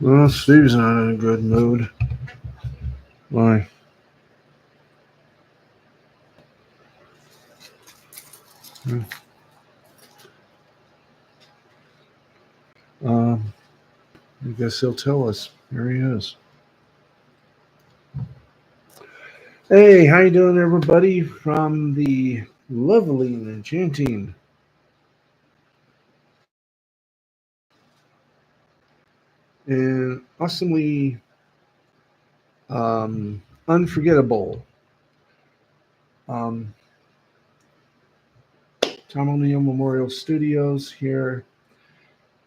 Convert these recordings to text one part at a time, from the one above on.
Well, Steve's not in a good mood. Why? Um, I guess he'll tell us. Here he is. Hey, how you doing, everybody? From the lovely and enchanting and awesomely unforgettable um, Tom O'Neill Memorial Studios here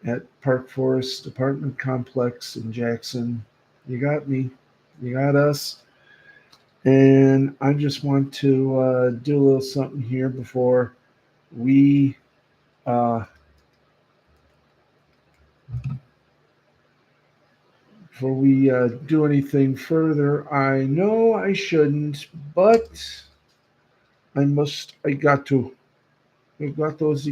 at Park Forest Apartment Complex in Jackson. You got me. You got us. And I just want to do a little something here we uh, before we do anything further. I know I shouldn't, but I must. I got to. I got those.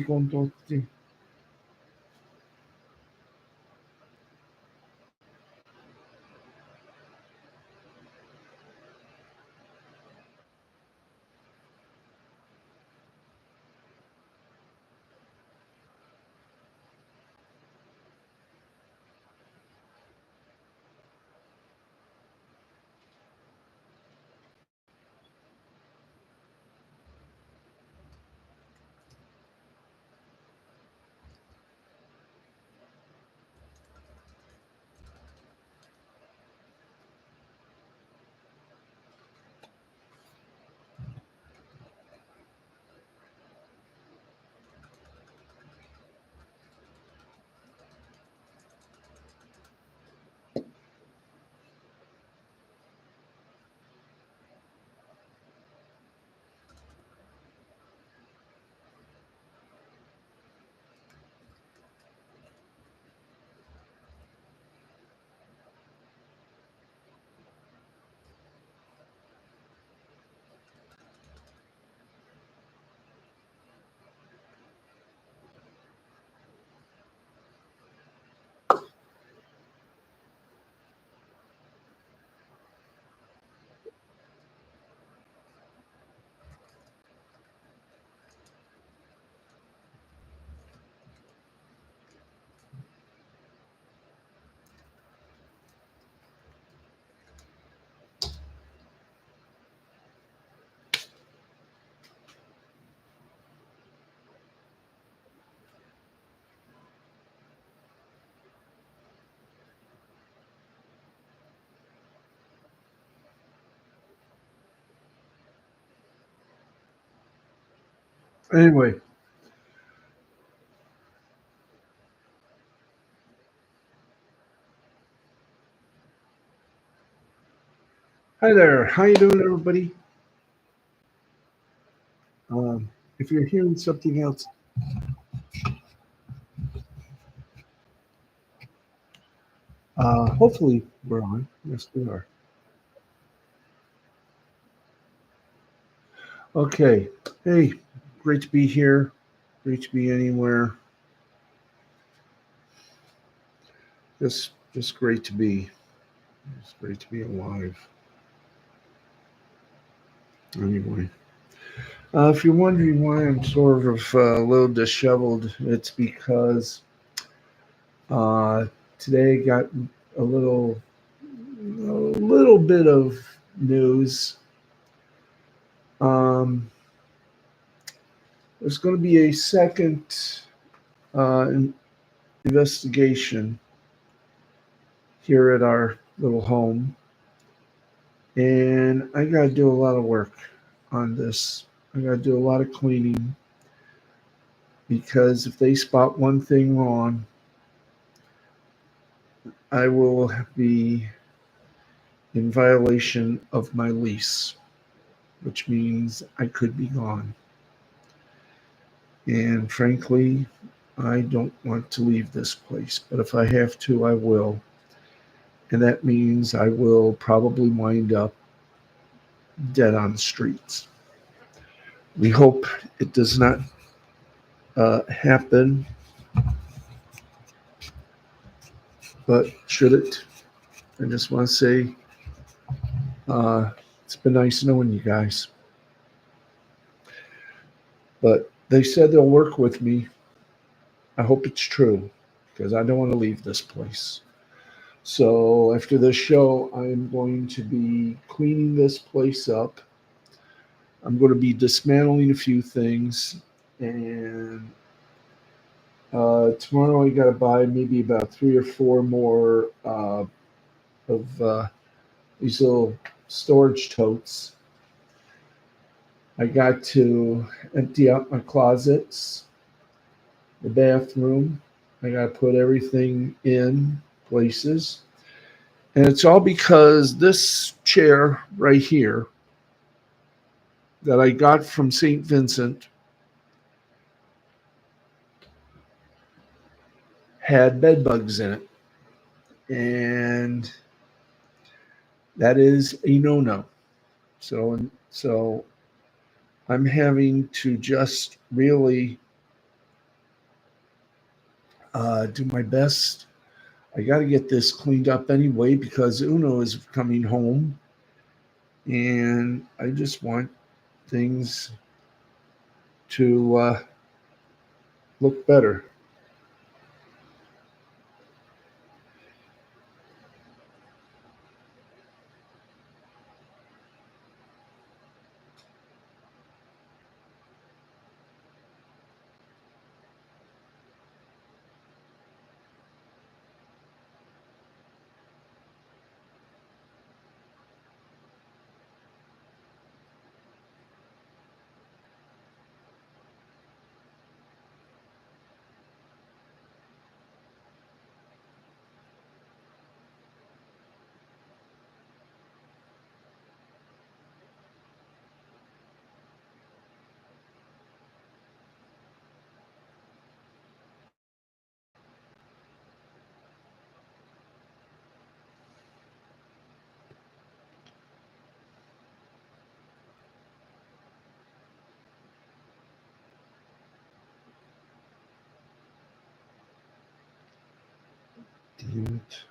Anyway, hi there. How you doing, everybody? If you're hearing something else, hopefully we're on. Yes, we are. Okay. Hey, great to be here. Great to be anywhere. Just great to be. It's great to be alive. Anyway, if you're wondering why I'm sort of a little disheveled, it's because uh, today got a little bit of news. Um, there's going to be a second uh, investigation here at our little home, and I got to do a lot of work on this. I got to do a lot of cleaning because if they spot one thing wrong, I will be in violation of my lease, which means I could be gone. And frankly, I don't want to leave this place, but if I have to, I will. And that means I will probably wind up dead on the streets. We hope it does not happen. But should it, I just want to say it's been nice knowing you guys. But they said they'll work with me. I hope it's true because I don't want to leave this place. So after this show, I'm going to be cleaning this place up. I'm going to be dismantling a few things, and tomorrow I got to buy maybe about 3 or 4 more of these little storage totes. I got to empty out my closets, the bathroom. I got to put everything in places. And it's all because this chair right here that I got from St. Vincent had bed bugs in it. And that is a no-no. So I'm having to just really do my best. I got to get this cleaned up anyway because Uno is coming home, and I just want things to look better. Damn it.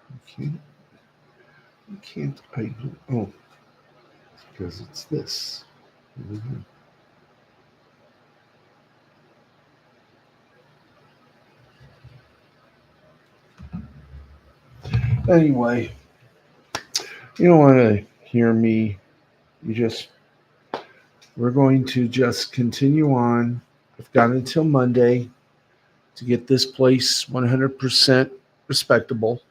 I can't I do, oh, because it's this. Mhm. Anyway, you don't want to hear me. You just, we're going to just continue on. I've got until Monday to get this place 100% respectable.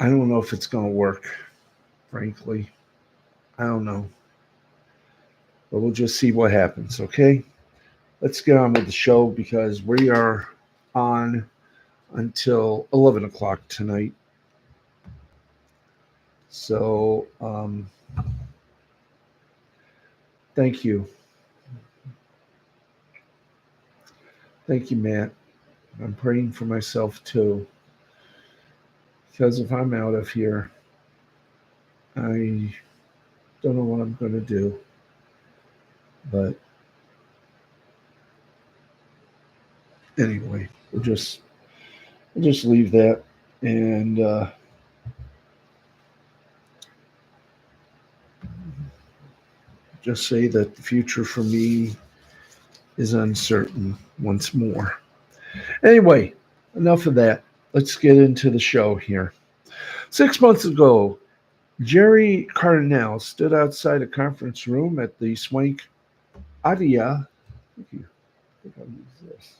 I don't know if it's going to work, frankly. I don't know. But we'll just see what happens, okay? Let's get on with the show because we are on until 11 o'clock tonight. So, thank you. Thank you, Matt. I'm praying for myself too. Because if I'm out of here, I don't know what I'm going to do. But anyway, we'll just leave that and just say that the future for me is uncertain once more. Anyway, enough of that. Let's get into the show here. 6 months ago, Jerry Cardinal stood outside a conference room at the Swank Adia. I think I'll use this.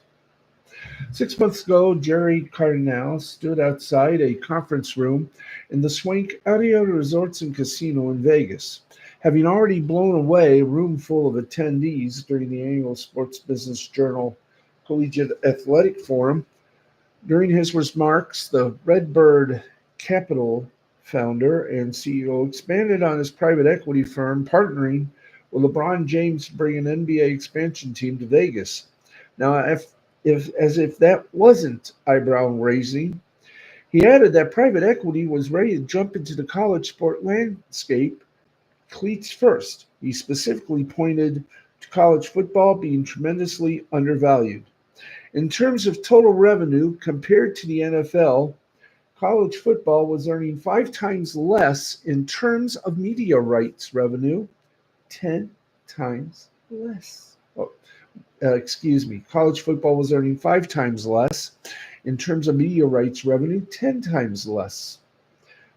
6 months ago, Jerry Cardinal stood outside a conference room in the Swank Aria Resorts and Casino in Vegas, having already blown away a room full of attendees during the annual Sports Business Journal Collegiate Athletic Forum. During his remarks, the Redbird Capital founder and CEO expanded on his private equity firm partnering with LeBron James to bring an NBA expansion team to Vegas. Now, if as if that wasn't eyebrow raising, he added that private equity was ready to jump into the college sport landscape cleats first. He specifically pointed to college football being tremendously undervalued. In terms of total revenue compared to the NFL, college football was earning 5 times less in terms of media rights revenue, 10 times less. Excuse me. College football was earning 5 times less in terms of media rights revenue, 10 times less.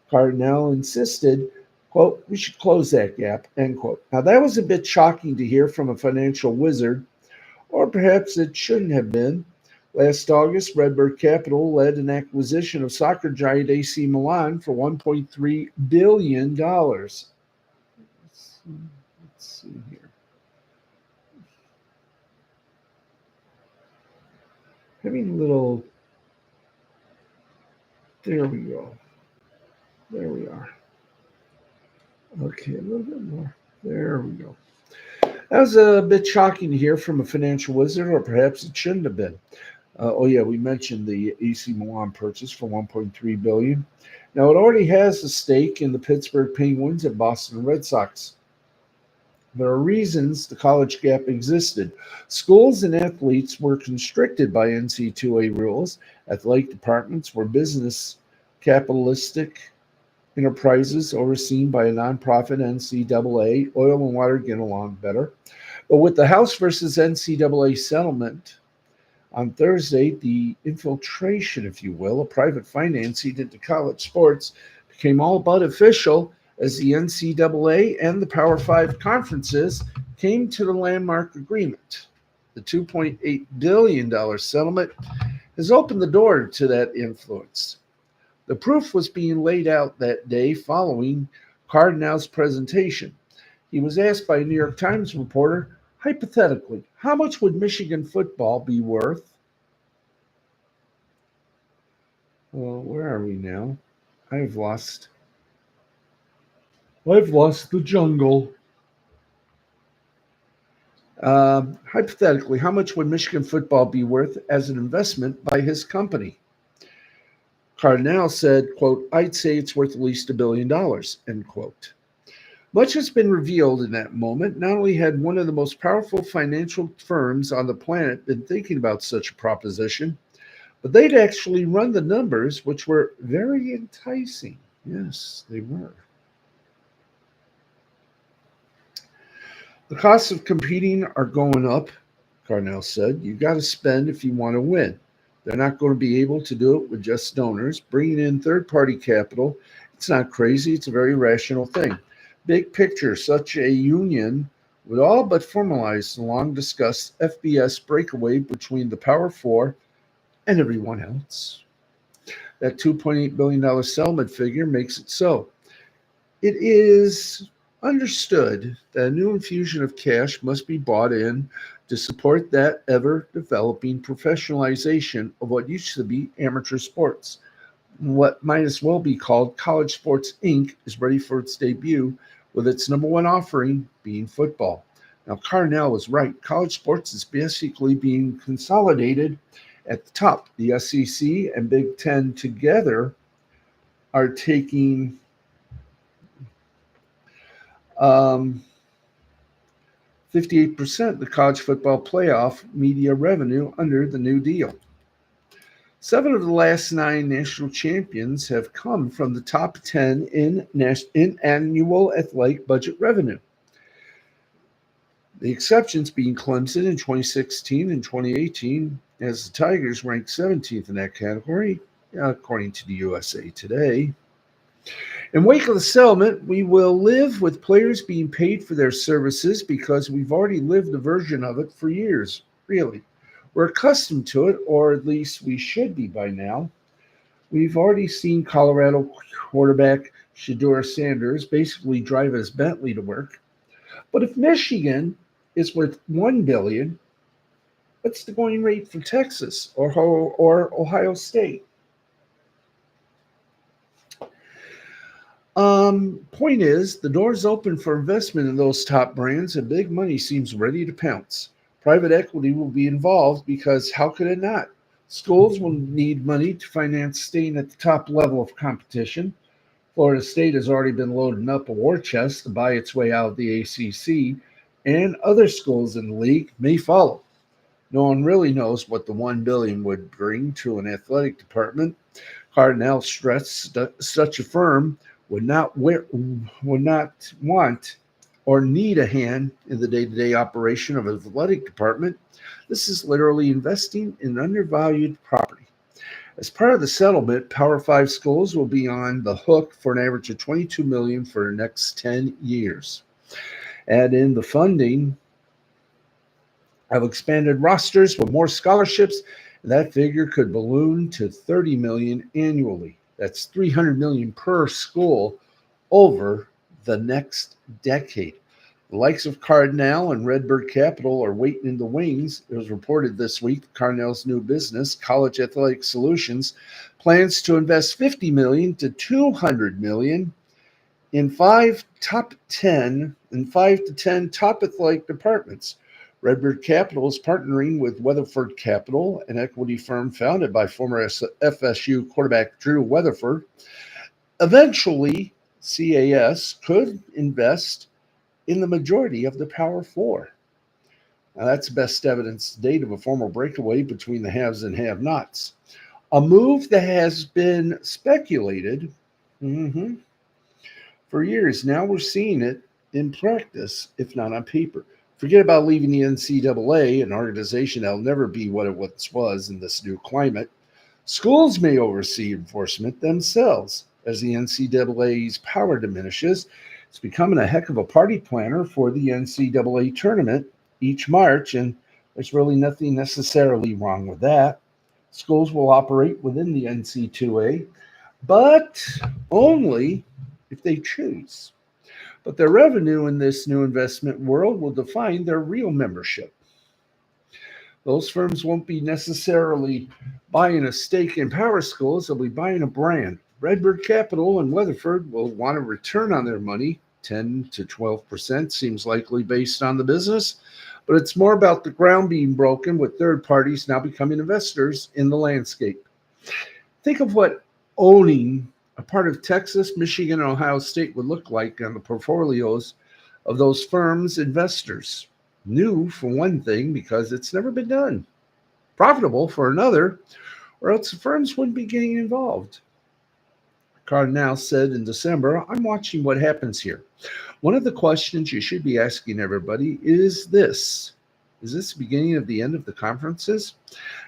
Cardinal insisted, quote, we should close that gap, end quote. Now, that was a bit shocking to hear from a financial wizard, or perhaps it shouldn't have been. Last August, Redbird Capital led an acquisition of soccer giant AC Milan for $1.3 billion. Let's see here. Having a little, there we go. There we are. Okay, a little bit more. There we go. That was a bit shocking to hear from a financial wizard, or perhaps it shouldn't have been. We mentioned the AC Milan purchase for $1.3 billion. Now, it already has a stake in the Pittsburgh Penguins and Boston Red Sox. There are reasons the college gap existed. Schools and athletes were constricted by NC2A rules. Athletic departments were business capitalistic enterprises overseen by a nonprofit NCAA. Oil and water get along better. But with the House versus NCAA settlement on Thursday, the infiltration, if you will, of private financing into college sports became all but official as the NCAA and the Power Five conferences came to the landmark agreement. The $2.8 billion settlement has opened the door to that influence. The proof was being laid out that day following Cardinal's presentation. He was asked by a New York Times reporter, hypothetically, how much would Michigan football be worth? Well, where are we now? I've lost the jungle. Hypothetically, how much would Michigan football be worth as an investment by his company? Cardinal said, quote, I'd say it's worth at least $1 billion, end quote. Much has been revealed in that moment. Not only had one of the most powerful financial firms on the planet been thinking about such a proposition, but they'd actually run the numbers, which were very enticing. Yes, they were. The costs of competing are going up, Cardinal said. You got to spend if you want to win. They're not going to be able to do it with just donors. Bringing in third-party capital, it's not crazy. It's a very rational thing. Big picture, such a union would all but formalize the long-discussed FBS breakaway between the Power Four and everyone else. That $2.8 billion settlement figure makes it so. It is understood that a new infusion of cash must be brought in to support that ever-developing professionalization of what used to be amateur sports. What might as well be called College Sports Inc. is ready for its debut, with its number one offering being football. Now, Cardinal was right. College sports is basically being consolidated at the top. The SEC and Big Ten together are taking 58% of the college football playoff media revenue under the New Deal. 7 of the last 9 national champions have come from the top 10 in annual athletic budget revenue. The exceptions being Clemson in 2016 and 2018, as the Tigers ranked 17th in that category, according to the USA Today. In wake of the settlement, we will live with players being paid for their services because we've already lived a version of it for years, really. We're accustomed to it, or at least we should be by now. We've already seen Colorado quarterback Shedeur Sanders basically drive his Bentley to work. But if Michigan is worth $1 billion, what's the going rate for Texas or Ohio State? Point is, the door's open for investment in those top brands, and big money seems ready to pounce. Private equity will be involved because how could it not? Schools will need money to finance staying at the top level of competition. Florida State has already been loading up a war chest to buy its way out of the ACC, and other schools in the league may follow. No one really knows what the $1 billion would bring to an athletic department. Cardinal stressed that such a firm would not want or need a hand in the day-to-day operation of an athletic department. This is literally investing in undervalued property. As part of the settlement, Power 5 schools will be on the hook for an average of $22 million for the next 10 years. Add in the funding of expanded rosters with more scholarships, that figure could balloon to 30 million annually. That's 300 million per school over the next decade. The likes of Cardinal and Redbird Capital are waiting in the wings. It was reported this week that Cardinal's new business, College Athletic Solutions, plans to invest 50 million to 200 million in 5 to 10 top athletic departments. Redbird Capital is partnering with Weatherford Capital, an equity firm founded by former FSU quarterback Drew Weatherford. Eventually, CAS could invest in the majority of the Power Four. Now, that's best evidence to date of a formal breakaway between the haves and have-nots. A move that has been speculated for years. Now we're seeing it in practice, if not on paper. Forget about leaving the NCAA, an organization that will never be what it once was in this new climate. Schools may oversee enforcement themselves. As the NCAA's power diminishes, it's becoming a heck of a party planner for the NCAA tournament each March, and there's really nothing necessarily wrong with that. Schools will operate within the NC2A, but only if they choose. But their revenue in this new investment world will define their real membership. Those firms won't be necessarily buying a stake in power schools, they'll be buying a brand. Redbird Capital and Weatherford will want a return on their money. 10 to 12% seems likely based on the business, but it's more about the ground being broken with third parties now becoming investors in the landscape. Think of what owning a part of Texas, Michigan, and Ohio State would look like on the portfolios of those firms' investors. New for one thing, because it's never been done. Profitable for another, or else the firms wouldn't be getting involved. Cardinal said in December, I'm watching what happens here. One of the questions you should be asking everybody is this. Is this the beginning of the end of the conferences?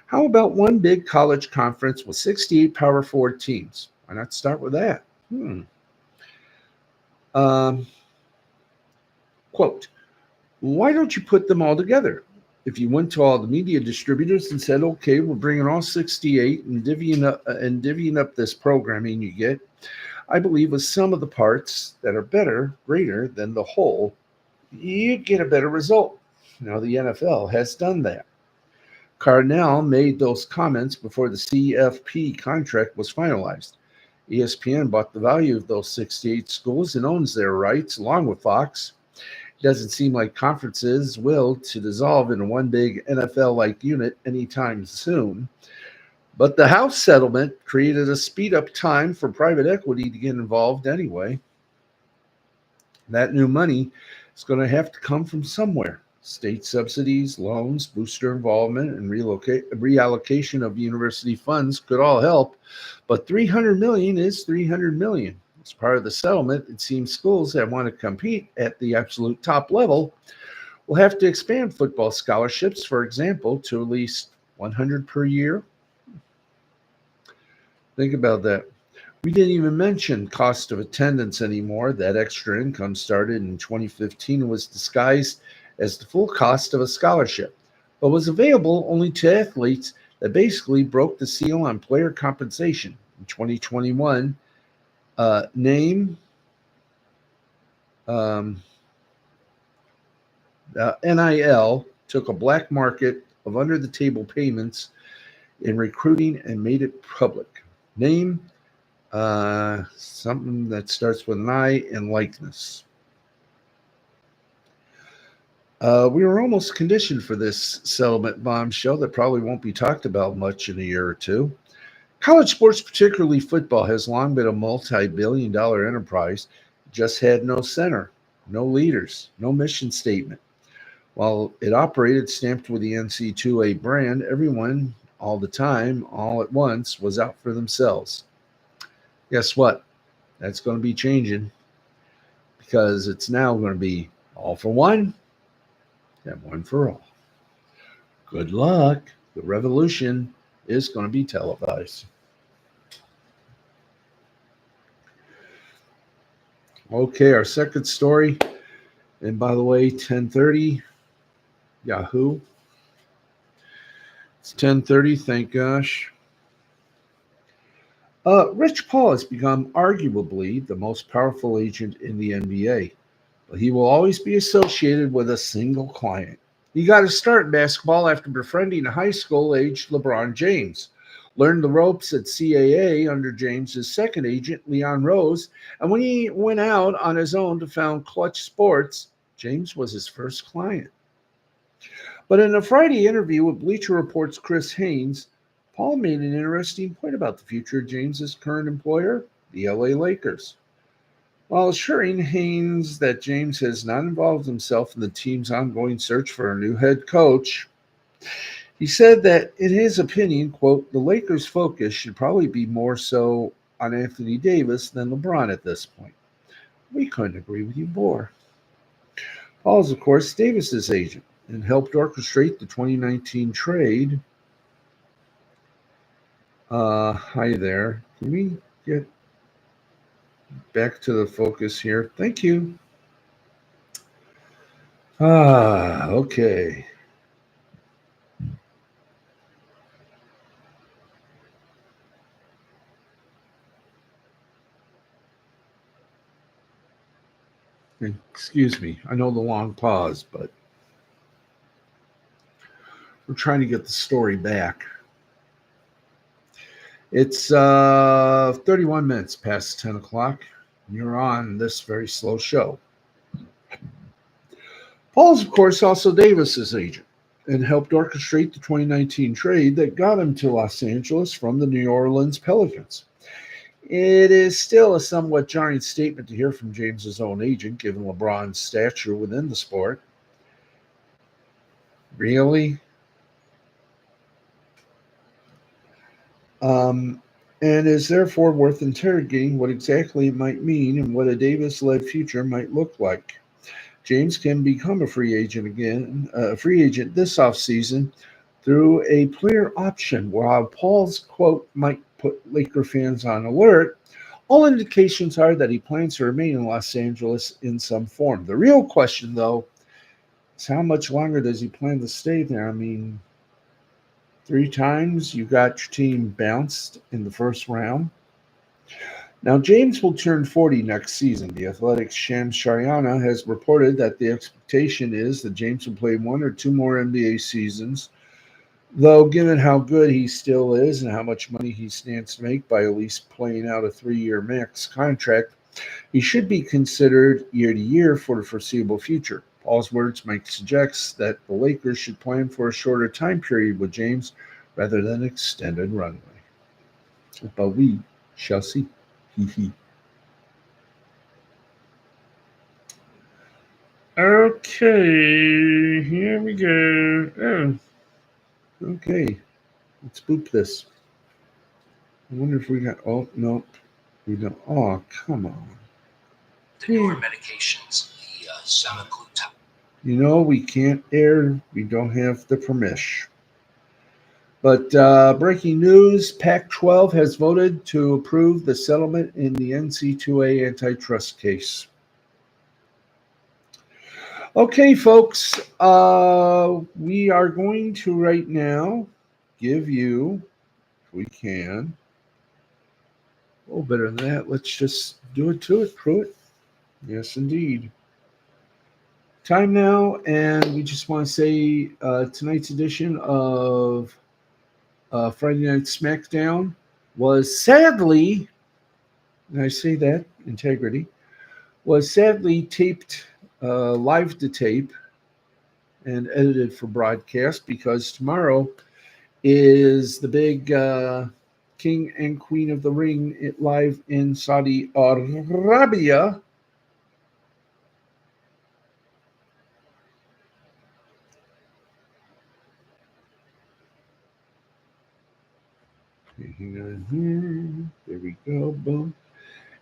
How about one big college conference with 68 Power 4 teams? Why not start with that? Quote, why don't you put them all together? If you went to all the media distributors and said, okay, we're bringing all 68 and divvying up this programming you get, I believe with some of the parts that are better, greater than the whole, you'd get a better result. Now the NFL has done that. Cardinal made those comments before the CFP contract was finalized. ESPN bought the value of those 68 schools and owns their rights along with Fox. It doesn't seem like conferences will to dissolve into one big NFL-like unit anytime soon. But the House settlement created a speed-up time for private equity to get involved anyway. That new money is going to have to come from somewhere. State subsidies, loans, booster involvement, and reallocation of university funds could all help. But $300 million is $300 million. As part of the settlement, it seems schools that want to compete at the absolute top level will have to expand football scholarships, for example, to at least 100 per year. Think about that. We didn't even mention cost of attendance anymore. That extra income started in 2015 and was disguised as the full cost of a scholarship, but was available only to athletes that basically broke the seal on player compensation. In 2021, NIL took a black market of under-the-table payments in recruiting and made it public. Name, something that starts with an I, and likeness. We were almost conditioned for this settlement bombshell that probably won't be talked about much in a year or two. College sports, particularly football, has long been a multi-billion-dollar enterprise. It just had no center, no leaders, no mission statement. While it operated stamped with the NC2A brand, everyone, all the time, all at once, was out for themselves. Guess what? That's going to be changing because it's now going to be all for one and one for all. Good luck. The revolution is going to be televised. Okay, our second story. And by the way, 10:30, Yahoo. It's 10:30, thank gosh. Rich Paul has become arguably the most powerful agent in the NBA, but he will always be associated with a single client. He got his start in basketball after befriending a high school-aged LeBron James, learned the ropes at CAA under James's second agent, Leon Rose, and when he went out on his own to found Clutch Sports, James was his first client. But in a Friday interview with Bleacher Report's Chris Haynes, Paul made an interesting point about the future of James's current employer, the LA Lakers. While assuring Haynes that James has not involved himself in the team's ongoing search for a new head coach, he said that, in his opinion, quote, the Lakers' focus should probably be more so on Anthony Davis than LeBron at this point. We couldn't agree with you more. Paul is, of course, Davis's agent and helped orchestrate the 2019 trade. Hi there. Can we get back to the focus here? Thank you. Okay. Excuse me. I know the long pause, but we're trying to get the story back. It's 31 minutes past 10 o'clock. You're on this very slow show. Paul's, of course, also Davis's agent and helped orchestrate the 2019 trade that got him to Los Angeles from the New Orleans Pelicans. It is still a somewhat jarring statement to hear from James's own agent, given LeBron's stature within the sport. Really? And is therefore worth interrogating what exactly it might mean and what a Davis-led future might look like. James can become a free agent this offseason through a player option, while Paul's quote might put Laker fans on alert. All indications are that he plans to remain in Los Angeles in some form. The real question, though, is how much longer does he plan to stay there? I mean, 3 times you got your team bounced in the first round. Now, James will turn 40 next season. The Athletics' Shams Charania has reported that the expectation is that James will play 1 or 2 more NBA seasons, though given how good he still is and how much money he stands to make by at least playing out a 3-year max contract, he should be considered year to year for the foreseeable future. Paul's words might suggest that the Lakers should plan for a shorter time period with James rather than extended runway. But we shall see. Okay, here we go. Oh, okay, let's boop this. I wonder if we got. Oh, nope, we don't. Oh, come on. The newer medications, the semaglutide. You know, we can't air. We don't have the permission. But breaking news, Pac-12 has voted to approve the settlement in the NC2A antitrust case. Okay, folks, we are going to right now give you, if we can, oh, better than that, let's just do it to it, Pruitt. Yes, indeed. Time now, and we just want to say tonight's edition of Friday Night SmackDown was sadly, and I say that, integrity, was sadly taped live to tape and edited for broadcast because tomorrow is the big King and Queen of the Ring live in Saudi Arabia. Hang on here. There we go. Boom.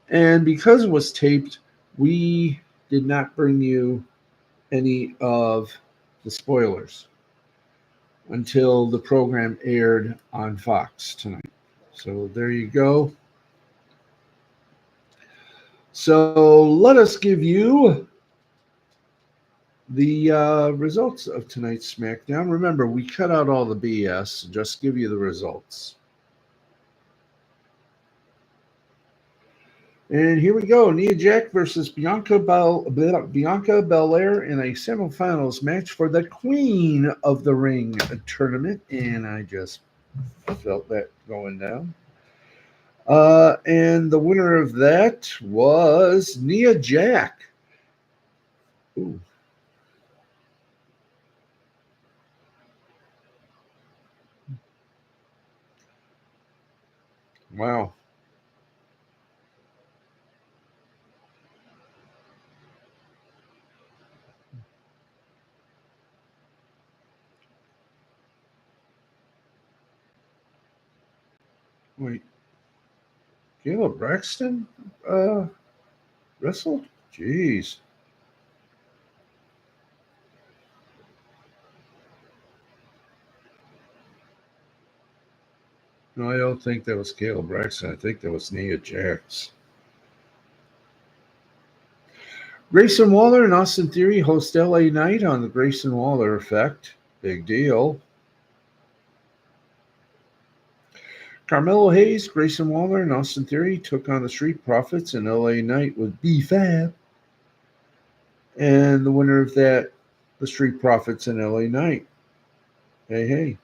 And because it was taped, we did not bring you any of the spoilers until the program aired on Fox tonight. So there you go. So let us give you the results of tonight's SmackDown. Remember, we cut out all the BS, just give you the results. And here we go. Nia Jax versus Bianca Belair in a semifinals match for the Queen of the Ring tournament. And I just felt that going down. And the winner of that was Nia Jax. Ooh. Wow. Wait. Caleb Braxton wrestled? Jeez. No, I don't think that was Caleb Braxton. I think that was Nia Jax. Grayson Waller and Austin Theory host LA Knight on the Grayson Waller effect. Big deal. Carmelo Hayes, Grayson Waller, and Austin Theory took on the Street Profits and LA Knight with B-Fab. And the winner of that, the Street Profits and LA Knight. Hey, hey.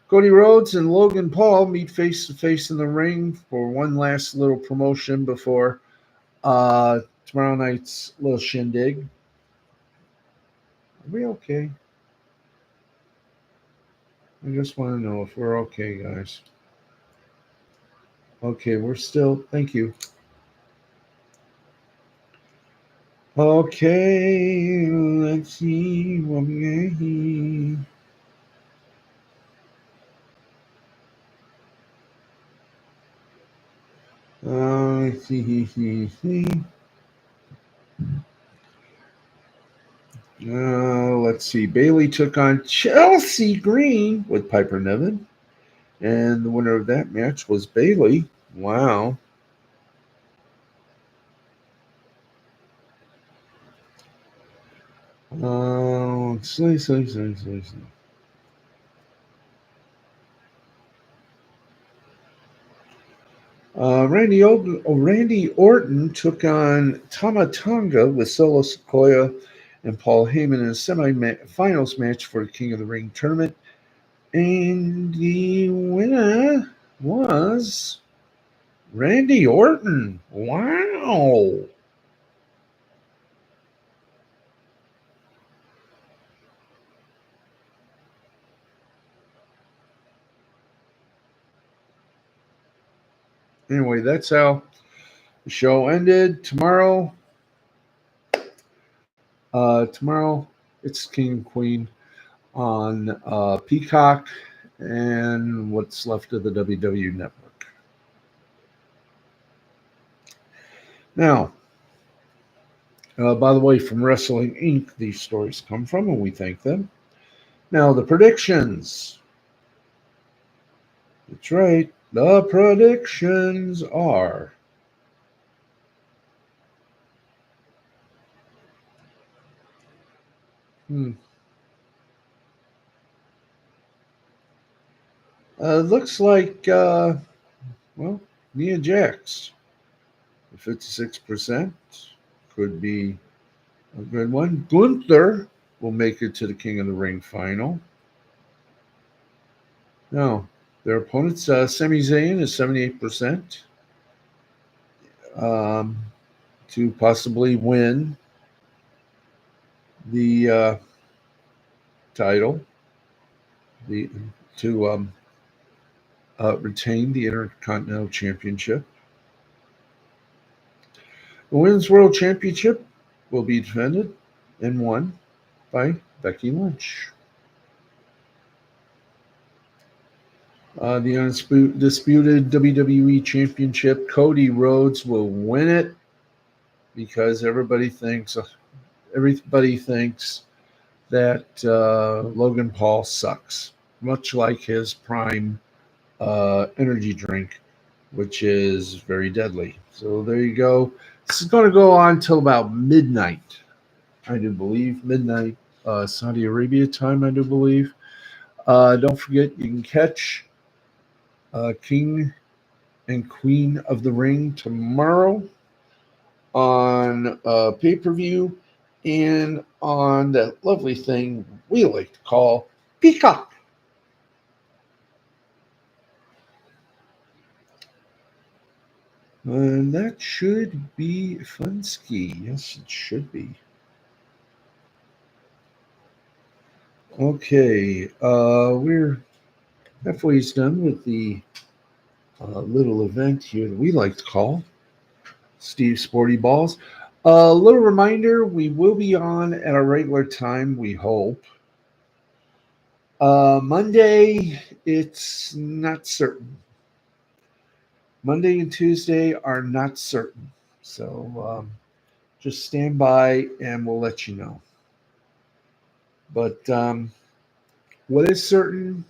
Cody Rhodes and Logan Paul meet face to face in the ring for one last little promotion before tomorrow night's little shindig. Are we okay? I just want to know if we're okay, guys. Okay, we're still. Thank you. Okay, let's see what we got here. Let's see. Let's see. Bailey took on Chelsea Green with Piper Niven. And the winner of that match was Bailey. Wow. Let's see. Randy Orton took on Tama Tonga with Solo Sequoia and Paul Heyman in a semi-finals match for the King of the Ring tournament. And the winner was Randy Orton. Wow. Anyway, that's how the show ended. Tomorrow, it's King and Queen on Peacock and what's left of the WWE Network. Now, by the way, from Wrestling Inc., these stories come from, and we thank them. Now, the predictions. That's right. The predictions are looks like, Nia Jax, 56%, could be a good one. Gunther will make it to the King of the Ring final. Now, their opponents, Sami Zayn is 78% to possibly win the title, to retain the Intercontinental Championship. The Women's World Championship will be defended and won by Becky Lynch. The undisputed WWE Championship, Cody Rhodes will win it because everybody thinks that Logan Paul sucks, much like his prime energy drink, which is very deadly. So there you go. This is going to go on till about midnight, I do believe. Midnight, Saudi Arabia time, I do believe. Don't forget, you can catch King and Queen of the Ring tomorrow on pay per view and on that lovely thing we like to call Peacock. And that should be fun ski. Yes, it should be. Okay, we're halfway done with the little event here that we like to call Steve Sporty Balls. A little reminder, we will be on at a regular time, we hope. Monday, it's not certain. Monday and Tuesday are not certain. So just stand by and we'll let you know. But what is certain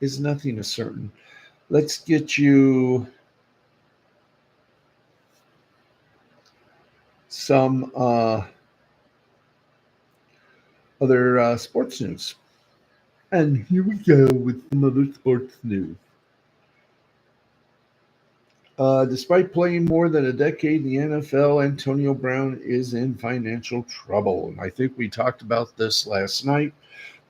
is nothing is certain. Let's get you some other sports news. And here we go with some other sports news. Despite playing more than a decade in the NFL, Antonio Brown is in financial trouble. And I think we talked about this last night.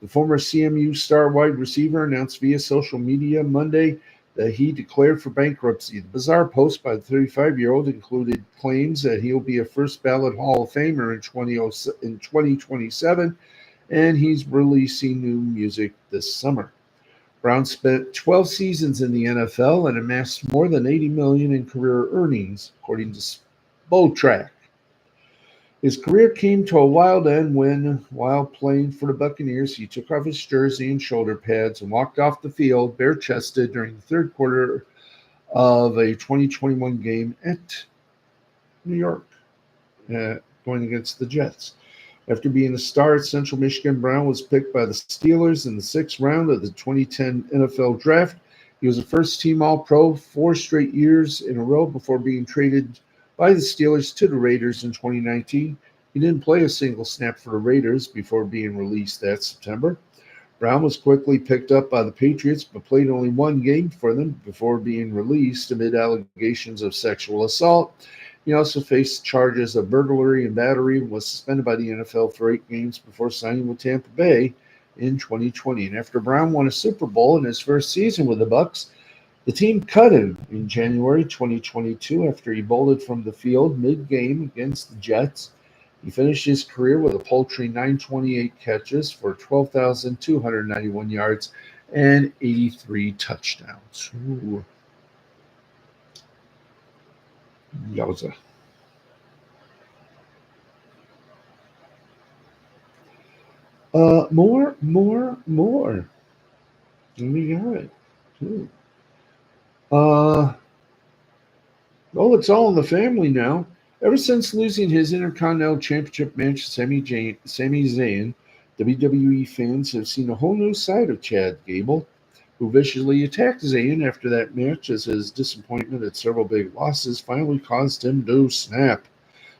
The former CMU star wide receiver announced via social media Monday that he declared for bankruptcy. The bizarre post by the 35-year-old included claims that he'll be a first ballot Hall of Famer in 2027, and he's releasing new music this summer. Brown spent 12 seasons in the NFL and amassed more than $80 million in career earnings, according to Spotrac. His career came to a wild end when, while playing for the Buccaneers, he took off his jersey and shoulder pads and walked off the field bare-chested during the third quarter of a 2021 game at New York, going against the Jets. After being a star at Central Michigan, Brown was picked by the Steelers in the sixth round of the 2010 NFL Draft. He was a first-team All-Pro 4 straight years in a row before being traded by the Steelers to the Raiders in 2019. He didn't play a single snap for the Raiders before being released that September. Brown was quickly picked up by the Patriots, but played only one game for them before being released amid allegations of sexual assault. He also faced charges of burglary and battery and was suspended by the NFL for 8 games before signing with Tampa Bay in 2020. And after Brown won a Super Bowl in his first season with the Bucs, the team cut him in January 2022 after he bolted from the field mid-game against the Jets. He finished his career with a paltry 928 catches for 12,291 yards and 83 touchdowns. Ooh. Yowza. More. And we got it, too. Well, it's all in the family now. Ever since losing his Intercontinental Championship match to Sami Zayn, WWE fans have seen a whole new side of Chad Gable, who viciously attacked Zayn after that match as his disappointment at several big losses finally caused him to snap.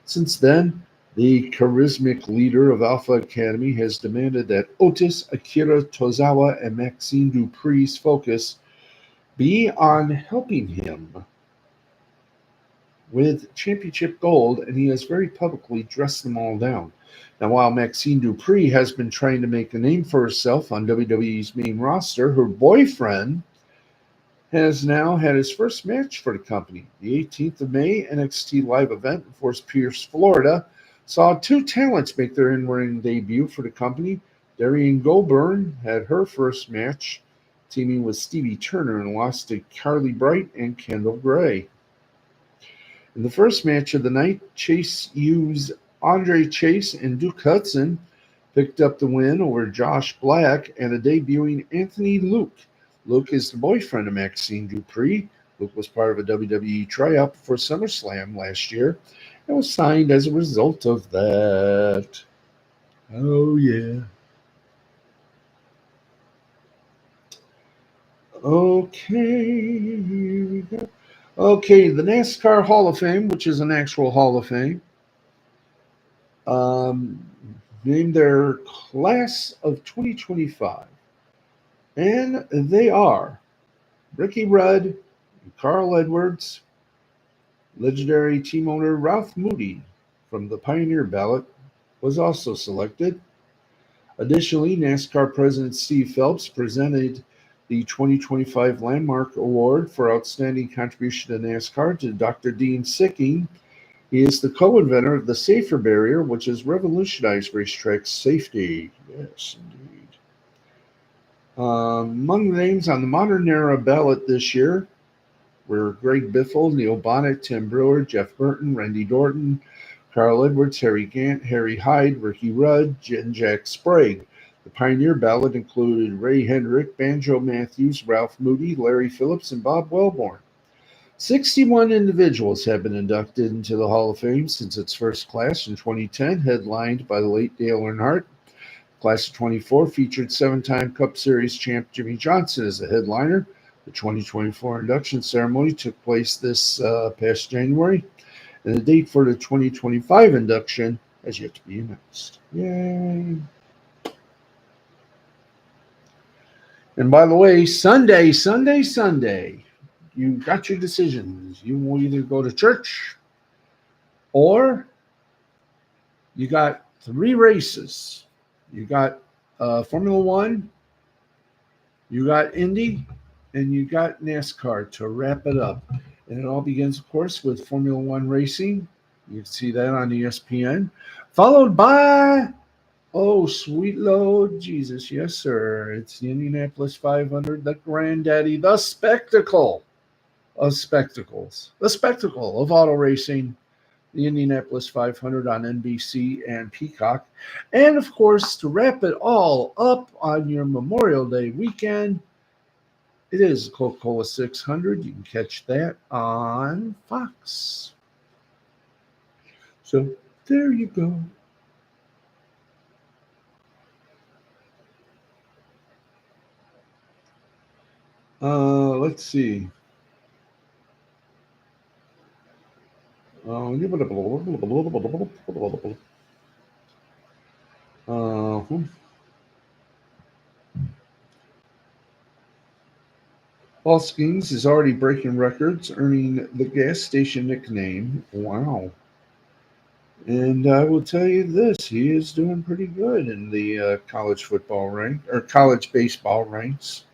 Since then, the charismatic leader of Alpha Academy has demanded that Otis, Akira Tozawa, and Maxine Dupri's focus be on helping him with championship gold, and he has very publicly dressed them all down. Now, while Maxine Dupri has been trying to make a name for herself on WWE's main roster, her boyfriend has now had his first match for the company. The 18th of May NXT Live event in Fort Pierce, Florida, saw 2 talents make their in-ring debut for the company. Darian Goldberg had her first match teaming with Stevie Turner and lost to Carly Bright and Kendall Gray. In the first match of the night, Chase Hughes, Andre Chase, and Duke Hudson picked up the win over Josh Black and a debuting Anthony Luke. Luke is the boyfriend of Maxine Dupree. Luke was part of a WWE tryout before SummerSlam last year and was signed as a result of that. Oh, yeah. Okay, here we go. Okay, the NASCAR Hall of Fame, which is an actual Hall of Fame, um, named their class of 2025. And they are Ricky Rudd, Carl Edwards, legendary team owner Ralph Moody from the Pioneer ballot was also selected. Additionally, NASCAR President Steve Phelps presented the 2025 Landmark Award for Outstanding Contribution to NASCAR to Dr. Dean Sicking. He is the co-inventor of the Safer Barrier, which has revolutionized racetrack safety. Yes, indeed. Among the names on the modern era ballot this year were Greg Biffle, Neil Bonnet, Tim Brewer, Jeff Burton, Randy Dorton, Carl Edwards, Harry Gant, Harry Hyde, Ricky Rudd, and Jack Sprague. The Pioneer ballot included Ray Hendrick, Banjo Matthews, Ralph Moody, Larry Phillips, and Bob Wellborn. 61 individuals have been inducted into the Hall of Fame since its first class in 2010, headlined by the late Dale Earnhardt. Class of 24 featured seven-time Cup Series champ Jimmy Johnson as the headliner. The 2024 induction ceremony took place this past January, and the date for the 2025 induction has yet to be announced. Yay! And by the way, Sunday, you got your decisions. You will either go to church or you got three races. You got Formula One, you got Indy, and you got NASCAR to wrap it up. And it all begins, of course, with Formula One racing. You can see that on ESPN. Followed by, oh, sweet Lord Jesus. Yes, sir. It's the Indianapolis 500, the granddaddy, the spectacle of spectacles, the spectacle of auto racing, the Indianapolis 500 on NBC and Peacock. And, of course, to wrap it all up on your Memorial Day weekend, it is Coca-Cola 600. You can catch that on Fox. So there you go. Let's see. Uh, Hoskins is already breaking records, earning the gas station nickname. Wow. And I will tell you this, he is doing pretty good in the college football rank or college baseball ranks.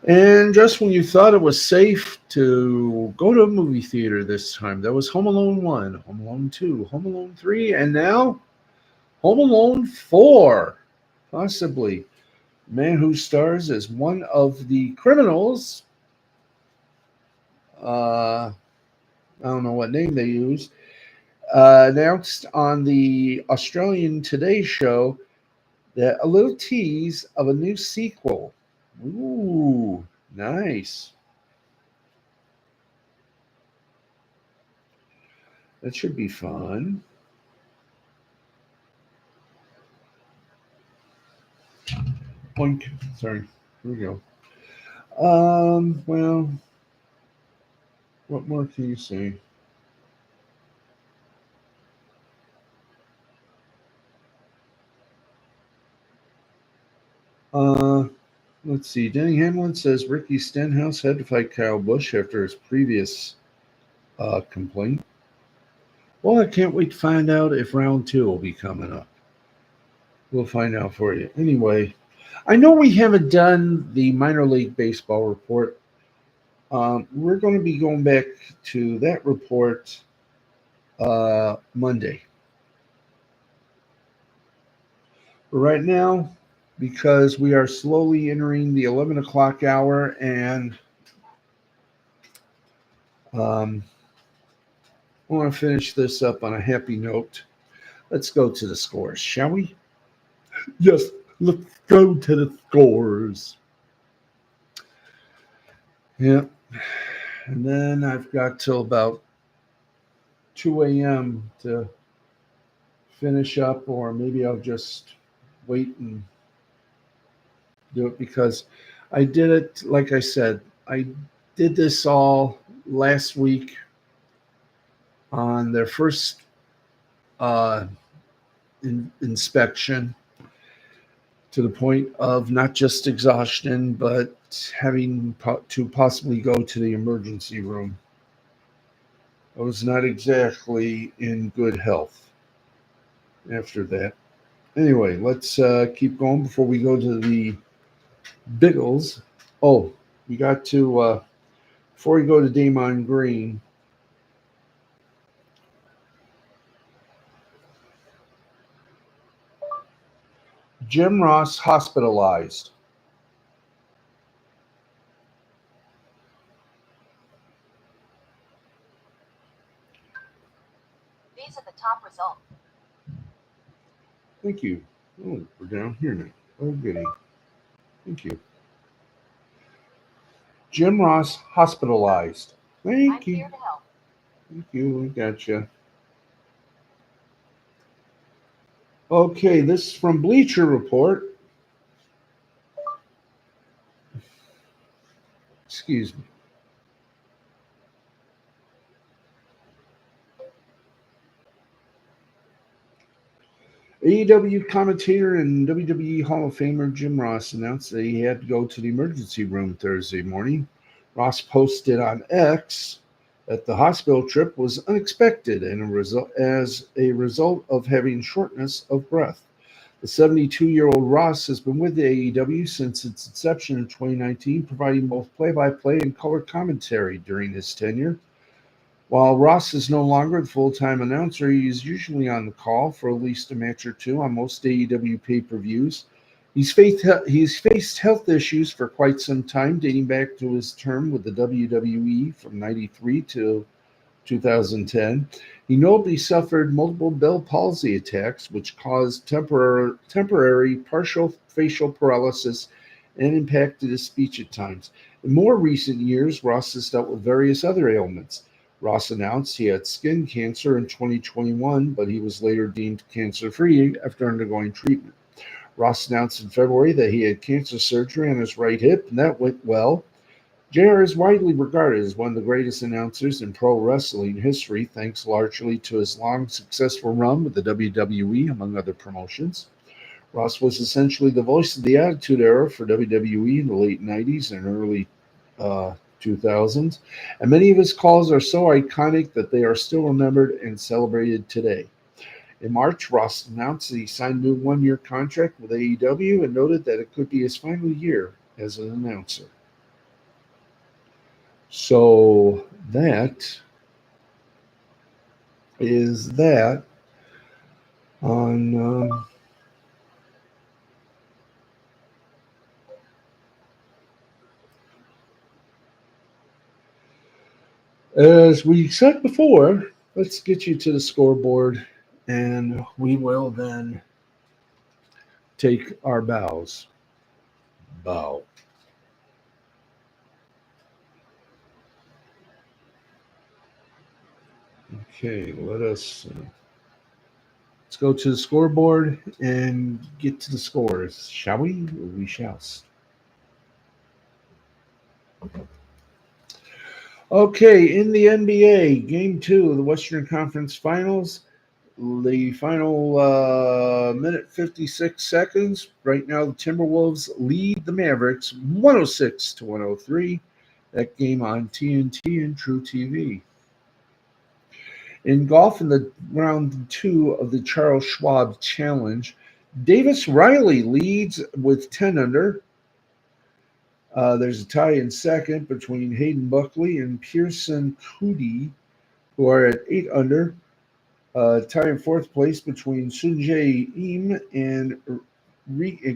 And just when you thought it was safe to go to a movie theater this time, that was Home Alone 1, Home Alone 2, Home Alone 3, and now Home Alone 4, possibly. Man who stars as one of the criminals, I don't know what name they use, announced on the Australian Today show that a little tease of a new sequel. Ooh, nice. That should be fun. Boink. Sorry. Here we go. Well, what more can you say? Uh, let's see. Denny Hamlin says Ricky Stenhouse had to fight Kyle Busch after his previous complaint. Well, I can't wait to find out if round two will be coming up. We'll find out for you. Anyway, I know we haven't done the minor league baseball report. We're going to be going back to that report Monday. But right now, because we are slowly entering the 11 o'clock hour and I want to finish this up on a happy note. Let's go to the scores, shall we? Yes, let's go to the scores. Yeah. And then I've got till about 2 a.m. to finish up, or maybe I'll just wait and do it because I did it, like I said, I did this all last week on their first uh, inspection to the point of not just exhaustion, but having to possibly go to the emergency room. I was not exactly in good health after that. Anyway, let's keep going before we go to the Biggles. Oh, we got to, before we go to Damon Green, Jim Ross hospitalized. These are the top results. Thank you. Oh, we're down here now. Oh, goody. Thank you. Jim Ross hospitalized. I'm Thank you. here to help. Thank you. We gotcha. Okay, this is from Bleacher Report. Excuse me. AEW commentator and WWE Hall of Famer Jim Ross announced that he had to go to the emergency room Thursday morning. Ross posted on X that the hospital trip was unexpected and as a result of having shortness of breath. The 72-year-old Ross has been with the AEW since its inception in 2019, providing both play-by-play and color commentary during his tenure. While Ross is no longer the full-time announcer, he is usually on the call for at least a match or two on most AEW pay-per-views. He's faced health issues for quite some time, dating back to his term with the WWE from 93 to 2010. He notably suffered multiple Bell palsy attacks, which caused temporary partial facial paralysis and impacted his speech at times. In more recent years, Ross has dealt with various other ailments. Ross announced he had skin cancer in 2021, but he was later deemed cancer-free after undergoing treatment. Ross announced in February that he had cancer surgery on his right hip, and that went well. JR is widely regarded as one of the greatest announcers in pro wrestling history, thanks largely to his long, successful run with the WWE, among other promotions. Ross was essentially the voice of the Attitude Era for WWE in the late 90s and early 2000s, and many of his calls are so iconic that they are still remembered and celebrated today. In March, Ross announced that he signed a new one-year contract with AEW and noted that it could be his final year as an announcer. So that is that on as we said before, let's get you to the scoreboard and we will then take our bows. Bow. Okay, let's go to the scoreboard and get to the scores, shall we? We shall. Okay, in the NBA, Game 2 of the Western Conference Finals, the final minute 56 seconds. Right now, the Timberwolves lead the Mavericks 106 to 103. That game on TNT and True TV. In golf, in the round 2 of the Charles Schwab Challenge, Davis Riley leads with 10 under. There's a tie in second between Hayden Buckley and Pearson Coody, who are at 8 under. Tie in fourth place between Sunjae Im and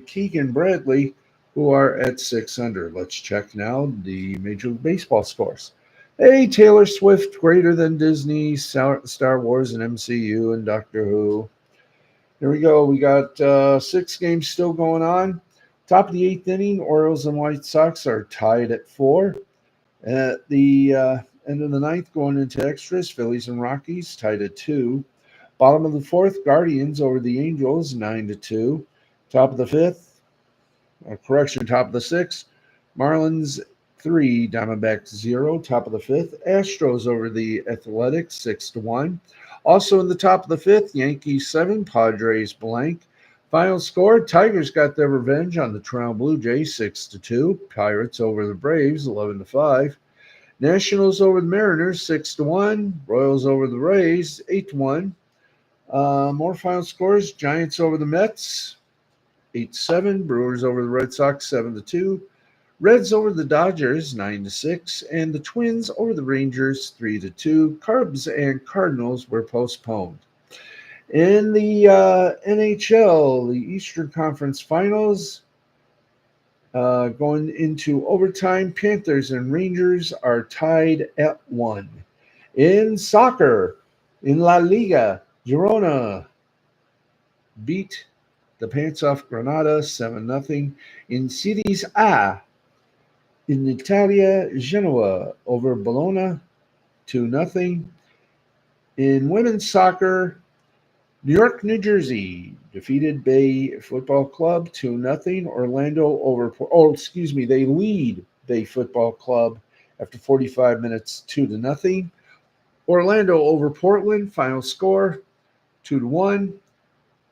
Keegan Bradley, who are at 6 under. Let's check now the Major League Baseball scores. Hey, Taylor Swift greater than Disney, Star Wars, and MCU, and Doctor Who. Here we go. We got 6 games still going on. Top of the 8th inning, Orioles and White Sox are tied at 4. At the end of the ninth, going into extras, Phillies and Rockies tied at 2. Bottom of the fourth, Guardians over the Angels 9-2. Top of the fifth, top of the sixth, Marlins 3, Diamondbacks 0. Top of the fifth, Astros over the Athletics 6-1. Also in the top of the fifth, Yankees 7, Padres blank. Final score: Tigers got their revenge on the Toronto Blue Jays 6-2. Pirates over the Braves 11-5. Nationals over the Mariners 6-1. Royals over the Rays 8-1. More final scores: Giants over the Mets 8-7. Brewers over the Red Sox 7-2. Reds over the Dodgers 9-6, and the Twins over the Rangers 3-2. Cubs and Cardinals were postponed. In the NHL, the Eastern Conference Finals, going into overtime, Panthers and Rangers are tied at 1. In soccer, in La Liga, Girona beat the pants off Granada 7-0. In Series A, in Italia, Genoa over Bologna 2-0. In women's soccer, New York, New Jersey defeated Bay Football Club 2-0. They lead Bay Football Club after 45 minutes 2-0. Orlando over Portland, final score 2-1.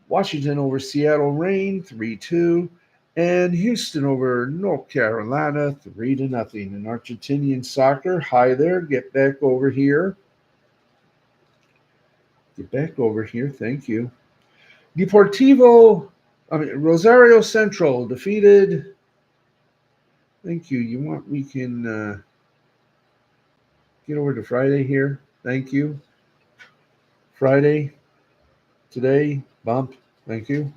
Washington over Seattle Reign 3-2. And Houston over North Carolina 3-0. In Argentinian soccer, hi there, get back over here. Thank you. Rosario Central defeated. Thank you. We can get over to Friday here. Thank you. Friday, today, bump. Thank you.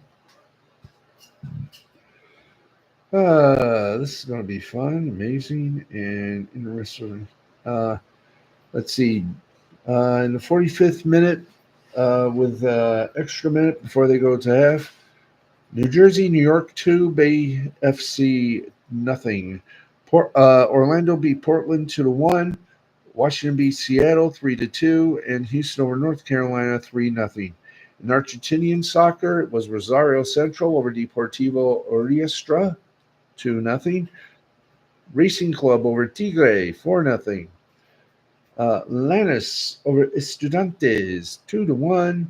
This is going to be fun, amazing, and interesting. Let's see. In the 45th minute, with extra minute before they go to half, New Jersey, New York 2, Bay FC nothing. Orlando beat Portland 2-1. Washington beat Seattle 3-2, and Houston over North Carolina 3-0. In Argentinian soccer, it was Rosario Central over Deportivo Oriestra 2-0. Racing Club over Tigre 4-0. Lanús over Estudiantes 2-1.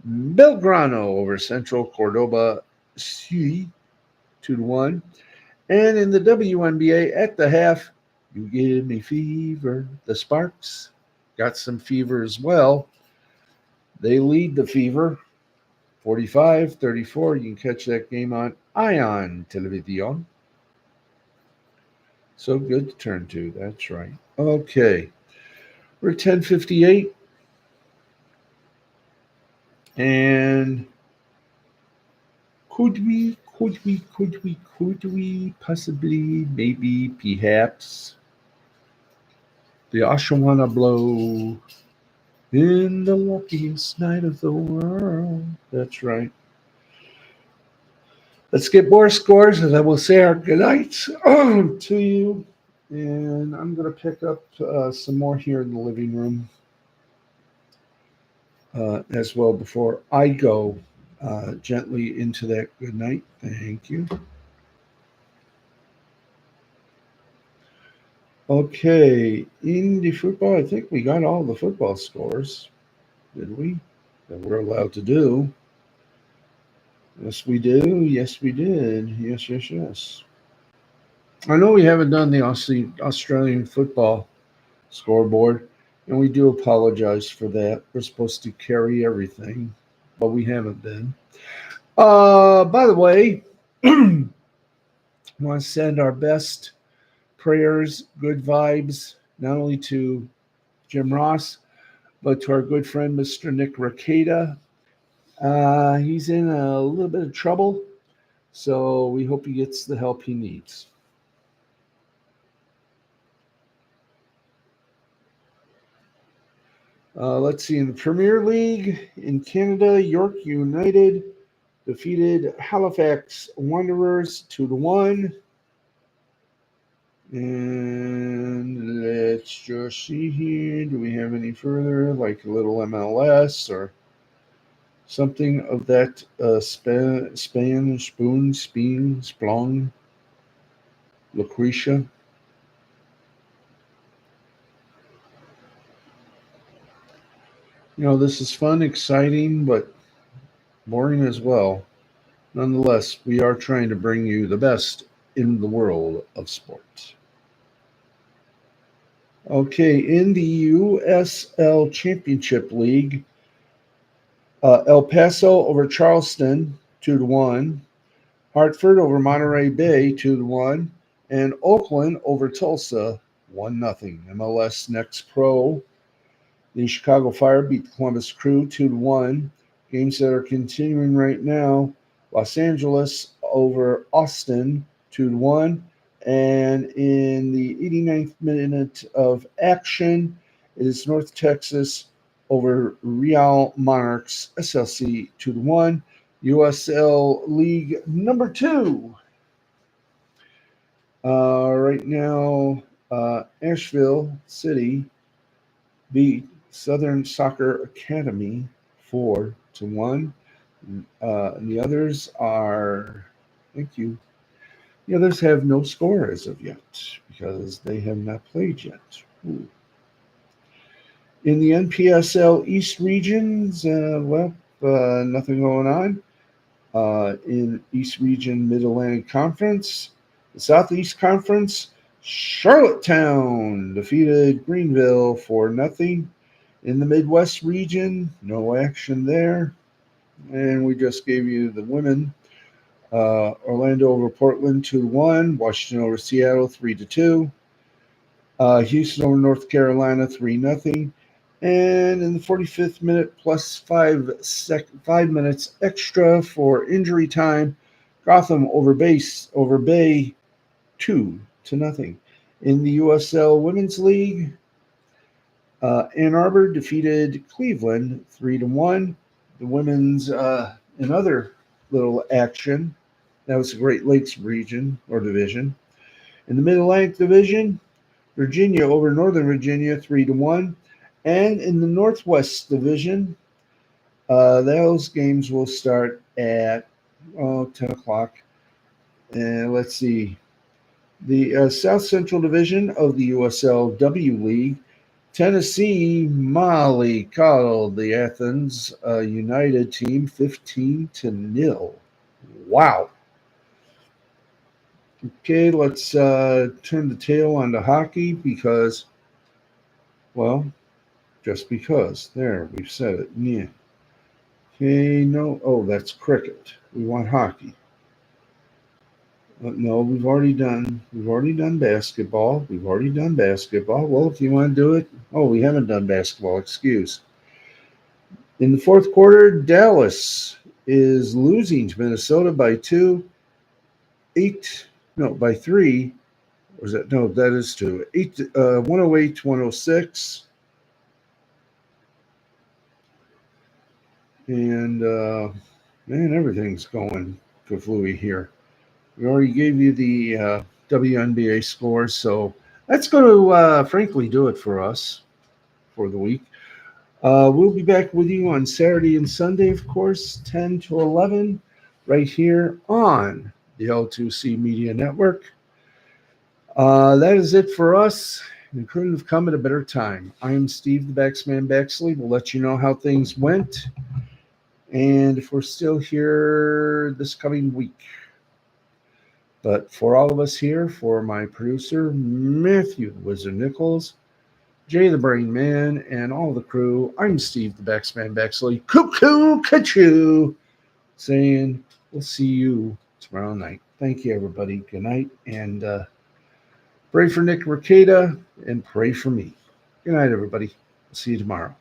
Belgrano over Central Cordoba 2-1. And in the WNBA at the half, you give me fever. The Sparks got some fever as well. They lead the fever 45-34. You can catch that game on Ion Television. So good to turn to. That's right. Okay. We're at 10:58. And could we possibly, maybe, perhaps, the Ashawana blow in the luckiest night of the world? That's right. Let's get more scores, and then we'll say our goodnights to you. And I'm going to pick up some more here in the living room as well before I go gently into that good night. Thank you. Okay, in the football, I think we got all the football scores, did we? That we're allowed to do. Yes, we do. Yes, we did. Yes. I know we haven't done the Australian football scoreboard, and we do apologize for that. We're supposed to carry everything, but we haven't been. By the way, I want to send our best prayers, good vibes, not only to Jim Ross, but to our good friend, Mr. Nick Ricada. He's in a little bit of trouble, so we hope he gets the help he needs. Let's see, in the Premier League in Canada, York United defeated Halifax Wanderers 2-1. And let's just see here. Do we have any further, like a little MLS or something of that Splong, Lucretia? This is fun, exciting, but boring as well. Nonetheless, we are trying to bring you the best in the world of sports. Okay, in the USL Championship League, El Paso over Charleston 2-1, Hartford over Monterey Bay 2-1, and Oakland over Tulsa 1-0. MLS Next Pro, the Chicago Fire beat the Columbus Crew 2-1. Games that are continuing right now: Los Angeles over Austin 2-1. And in the 89th minute of action, it is North Texas over Real Monarchs SLC 2-1. USL League number 2. Right now, Asheville City beat Southern Soccer Academy 4-1. And the others are, thank you. The others have no score as of yet because they have not played yet. Ooh. In the NPSL East regions, nothing going on. In East Region Mid-Atlantic Conference, the Southeast Conference, Charlottetown defeated Greenville 4-0. In the Midwest region, no action there. And we just gave you the women. Orlando over Portland 2-1. Washington over Seattle 3-2. Houston over North Carolina 3-0. And in the 45th minute plus 5 minutes extra for injury time, Gotham over Bay 2-0. In the USL Women's League, Ann Arbor defeated Cleveland 3-1. The women's in other little action, that was the Great Lakes region or division. In the Mid-Atlantic Division, Virginia over Northern Virginia 3-1. And in the Northwest Division, those games will start at 10 o'clock. And let's see. The South Central Division of the USLW League, Tennessee mollycoddled the Athens United team 15-0. Wow. Okay, let's turn the tail onto hockey because, just because. There, we've said it. Yeah. Okay, no. Oh, that's cricket. We want hockey. No, we've already done basketball. Well, if you want to do it. Oh, we haven't done basketball. Excuse. In the fourth quarter, Dallas is losing to Minnesota by 3. Or is that? No, that is 2. 108-106. And, everything's going kaflooey here. We already gave you the WNBA scores, so that's going to, frankly, do it for us for the week. We'll be back with you on Saturday and Sunday, of course, 10 to 11, right here on the L2C Media Network. That is it for us. We couldn't have come at a better time. I'm Steve, the Baxman Baxley. We'll let you know how things went, and if we're still here this coming week. But for all of us here, for my producer, Matthew the Wizard Nichols, Jay the Brain Man, and all the crew, I'm Steve the Baxman Baxley, cuckoo, kachoo, saying we'll see you tomorrow night. Thank you, everybody. Good night, and pray for Nick Ricada, and pray for me. Good night, everybody. See you tomorrow.